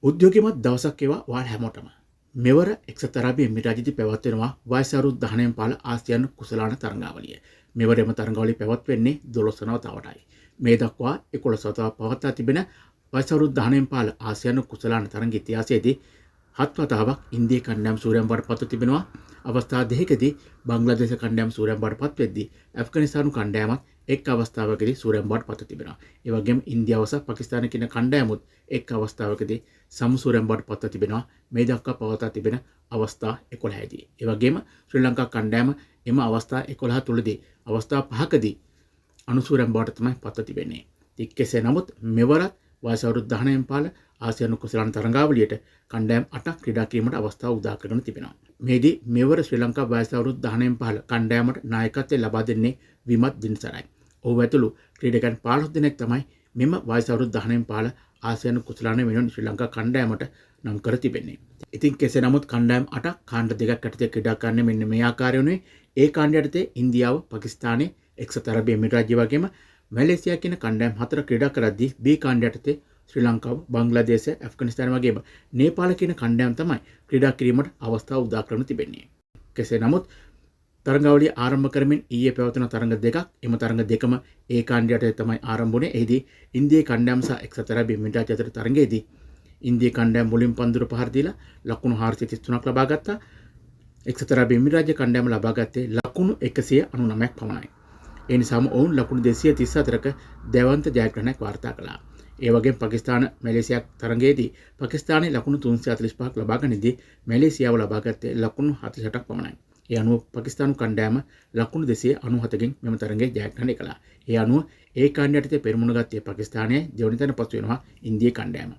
උද්‍යෝගිමත් දවසක් ඒවා ඔයාලා හැමෝටම. මෙවර එක්සත් අරාබි එමිරාජයේදී පැවැත්වෙනවා වයස අවුරුදු 19 පාල ආසියානු කුසලාන තරඟාවලිය. මෙවර එම තරඟාවලිය පැවැත්වෙන්නේ 12 වන වතාවටයි. මේ දක්වා 11 වතාවක් පවත්වා තිබෙන වයස අවුරුදු 19 පාල ආසියානු කුසලාන තරඟ ඉතිහාසයේදී 7 වතාවක් ඉන්දියා කණ්ඩායම සූරයන් බවට පත්ව තිබෙනවා. අවස්ථා දෙකකදී බංග්ලාදේශ කණ්ඩායම සූරයන් බවට පත් වෙද්දී ඇෆ්ගනිස්තානු කණ්ඩායමත් එක් අවස්ථාවකදී සූරයන් බවට පත් තිබෙනවා. ඒ වගේම ඉන්දියාව සහ පාකිස්තාන කියන කණ්ඩායමුත් එක් අවස්ථාවකදී සම සූරයන් බවට පත් තිබෙනවා. මේ දක්වා පවත්වා තිබෙන අවස්ථා 11දී. ඒ වගේම ශ්‍රී ලංකා කණ්ඩායම එම අවස්ථා 11 තුලදී අවස්ථා 5කදී අනුසූරයන් බවට තමයි පත් තිබෙන්නේ. ඉතින් කෙසේ නමුත් මෙවරත් වයස අවුරුදු 19 පාල ආසියානු කුසලාන තරඟාවලියට කණ්ඩායම් 8ක් ක්‍රීඩා කිරීමට අවස්ථාව උදා කරගෙන තිබෙනවා. මේදී මෙවර ශ්‍රී ලංකා වයස අවුරුදු 19 පාල කණ්ඩායමට නායකත්වය ලබා දෙන්නේ විමත් දිනසරයි. ඔහු ඇතුළු ක්‍රීඩකයන් 15 දෙනෙක් තමයි මෙම වයස අවුරුදු 19 පාල ආසියානු කුසලාන වෙනුවෙන් ශ්‍රී ලංකා කණ්ඩායමට නම් කර තිබෙන්නේ. ඉතින් කෙසේ නමුත් කණ්ඩායම් 8ක් කාණ්ඩ දෙකක් යටතේ ක්‍රීඩා කරන්නේ මෙන්න මේ ආකාරයෙන්ුයි. ඒ කාණ්ඩ යටතේ ඉන්දියාව, පාකිස්තානය, එක්සත් අරාබි එමිරාජ්‍ය වගේම මැලේසියා කියන කණ්ඩායම් 4 ක්‍රීඩා කරද්දී B කාණ්ඩ යටතේ ශ්‍රී ලංකාව, බංග්ලාදේශ, ඇෆ්ගනිස්තාන වගේම නේපාල කියන කණ්ඩායම් තමයි ක්‍රීඩා කිරීමට අවස්ථාව උදා කරගෙන තිබෙන්නේ. කෙසේ නමුත් තරඟාවලිය ආරම්භ කරමින් ඊයේ පැවතුන තරඟ දෙකක් එම තරඟ දෙකම ඒ කාණ්ඩ යටතේ තමයි ආරම්භ වුණේ. එහිදී ඉන්දියා කණ්ඩායම සහ එක්සත් අරාබි එමිරාජ්‍ය අතර තරඟයේදී ඉන්දියා කණ්ඩායම මුලින් පන්දුර පහර දීලා ලකුණු 433ක් ලබා ගත්තා. එක්සත් අරාබි එමිරාජ්‍ය කණ්ඩායම ලබා ගත්තේ ලකුණු 199ක් පමණයි. ඒ නිසාම ඔවුන් ලකුණු 234ක දැවන්ත ජයග්‍රහණයක් වාර්තා කළා. ඒ වගේම පාකිස්තාන මැලේසියා තරඟයේදී පාකිස්තානයේ ලකුණු 345ක් ලබා ගනිද්දී මැලේසියාව ලබා ගත්තේ ලකුණු 48ක් පමණයි. ඒ අනුව පාකිස්තානු කණ්ඩායම ලකුණු 297කින් මෙම තරඟයේ ජයග්‍රහණය කළා. ඒ අනුව ඒ කාණ්ඩ යටතේ පෙරමුණ ගත්තේ පාකිස්තානයේ දෙවනි තැන පසු වෙනවා ඉන්දියා කණ්ඩායම.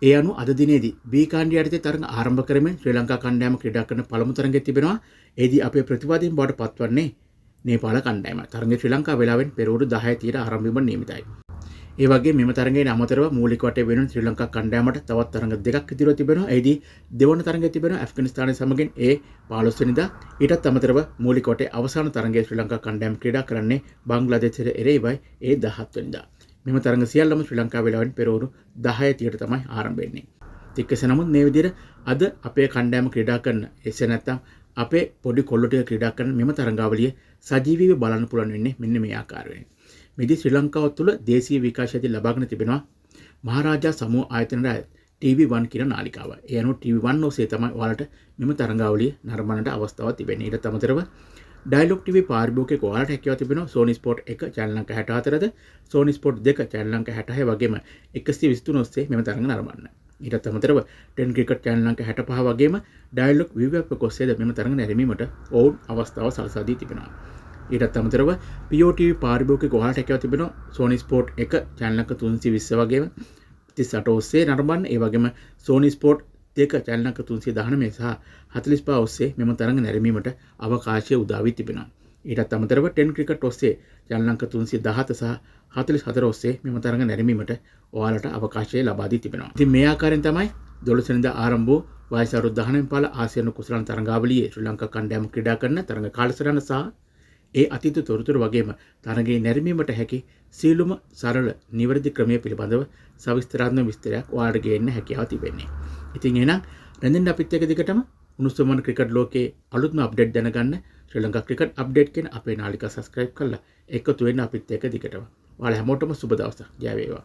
ඒ අනුව අද දිනේදී B කාණ්ඩ යටතේ තරඟ ආරම්භ කරමින් ශ්‍රී ලංකා කණ්ඩායම ක්‍රීඩා කරන පළමු තරඟයේ තිබෙනවා. එෙහිදී අපේ ප්‍රතිවාදීන් බවට පත්වන්නේ නේපාල කණ්ඩායම. තරඟය ශ්‍රී ලංකා වේලාවෙන් පෙරවරු 10:30ට ආරම්භ වීම නියමිතයි. ඒ වගේ මෙම තරඟයේ අමතරව මූලික වටේ වෙනුවෙන් ශ්‍රී ලංකා කණ්ඩායමට තවත් තරඟ දෙකක් ඉදිරියට තිබෙනවා. එෙහිදී දෙවන තරඟය තිබෙනවා ඇෆ්ගනිස්තානය සමගින් ඒ 15 වෙනිදා. ඊටත් අමතරව මූලික වටේ අවසාන තරඟයේ ශ්‍රී ලංකා කණ්ඩායම ක්‍රීඩා කරන්නේ බංග්ලාදේශයට එරෙහිවයි ඒ 17 වෙනිදා. මෙම තරඟ සියල්ලම ශ්‍රී ලංකා වේලාවෙන් පෙරවරු 10:30ට තමයි ආරම්භ වෙන්නේ. කෙසේ නමුත් මේ විදිහට අද අපේ කණ්ඩායම ක්‍රීඩා කරන එසේ නැත්නම් අපේ පොඩි කොල්ලෝ ටික ක්‍රීඩා කරන මෙම තරඟාවලිය සජීවීව බලන්න පුළුවන් වෙන්නේ මෙන්න මේ ආකාරයෙන්. මෙදී ශ්‍රී ලංකාව තුළ දේශීය විකාශයදී ලබාගෙන තිබෙනවා මහරජා සමූහ ආයතනයේ TV1 කියන නාලිකාව. ඒ අනුව TV1 ඔස්සේ තමයි ඔයාලට මෙම තරඟාවලිය නරඹන්නට අවස්ථාවක් තිබෙන්නේ. ඊට අමතරව ඩයලොග් TV පාරිභෝගිකයෙක් ඔයාලට හැකියාව තිබෙනවා Sony Sport 1 channel අංක 64ද Sony Sport 2 channel අංක 66 වගේම 123 ඔස්සේ මෙම තරඟ නරඹන්න. ඊට අමතරව 10 cricket channel අංක 65 වගේම ඩයලොග් VWAP ඔස්සේද මෙම තරඟ නැරඹීමට ඔවුන් අවස්ථාව සලසා දී තිබෙනවා. ඊටත් අමතරව POTV පාරිභෝගික ඔයාලට හැකියාව තිබෙනවා Sony Sport 1 channel අංක 320 වගේම 38 ඔස්සේ නරඹන්න. ඒ වගේම Sony Sport 2 channel අංක 319 සහ 45 ඔස්සේ මෙම තරඟ නැරඹීමට අවකාශය උදා වී තිබෙනවා. ඊටත් අමතරව 10 cricket ඔස්සේ channel අංක 317 සහ 44 ඔස්සේ මෙම තරඟ නැරඹීමට ඔයාලට අවකාශය ලබා දී තිබෙනවා. ඉතින් මේ ආකාරයෙන් තමයි 12 වෙනිදා ආරම්භ වූ වයස අවුරුදු 19 පාල ආසියානු කුසලාන තරඟාවලියේ ශ්‍රී ලංකා කණ්ඩායම ක්‍රීඩා කරන තරඟ කාලසටහන සහ ඒ අතීත තොරතුරු වගේම තරඟයේ නැරඹීමට හැකි සීලුම සරල නිවැරදි ක්‍රමය පිළිබඳව සවිස්තරාත්මක විස්තරයක් ඔයාලට ගේන්න හැකියාව තිබෙන්නේ. ඉතින් එහෙනම් රැඳෙන්න අපිත් එක්ක දිගටම උණුසුම් ක්‍රිකට් ලෝකයේ අලුත්ම අප්ඩේට් දැනගන්න ශ්‍රී ලංකා ක්‍රිකට් අප්ඩේට් කියන අපේ නාලිකාව සබ්ස්ක්‍රයිබ් කරලා එකතු වෙන්න අපිත් එක්ක දිගටම. ඔයාලා හැමෝටම සුබ දවසක්. ජය වේවා.